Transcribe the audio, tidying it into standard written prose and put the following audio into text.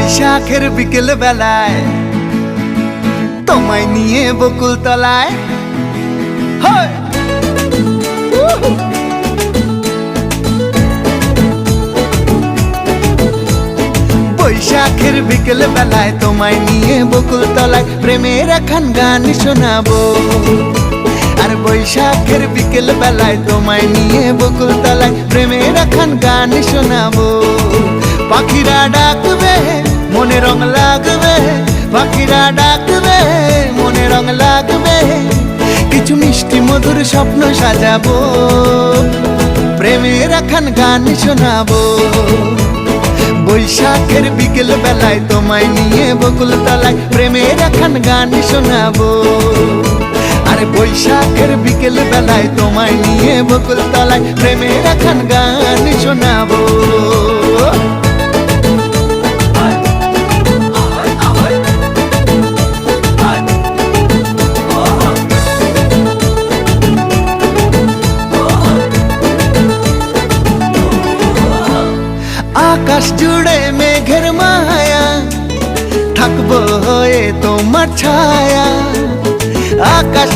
বৈশাখের বিকেল বেলায় তোমায় নিয়ে বকুল তলায় বৈশাখের বিকেল বেলায় তোমায় নিয়ে বকুল তলায় প্রেমের একখান গান শোনাবো। আর বৈশাখের বিকেল বেলায় তোমায় নিয়ে বকুল তলায় প্রেমের একখান গান শোনাবো। পাখিরা ডাকবে মনে রং লাগবে, পাখিরা ডাকবে মনে রং লাগবে, কিছু মিষ্টি মধুর স্বপ্ন সাজাবো, প্রেমের একখান গান শোনাবো। বৈশাখের বিকেল বেলায় তোমায় নিয়ে বকুল তলায় প্রেমের একখান গান শোনাবো। আরে বৈশাখের বিকেল বেলায় তোমায় নিয়ে বকুল তলায় প্রেমের একখান গান শোনাবো। আকাশ জুড়ে মেঘের মায়া, থাকবো হয়ে তোমার ছায়া। আকাশ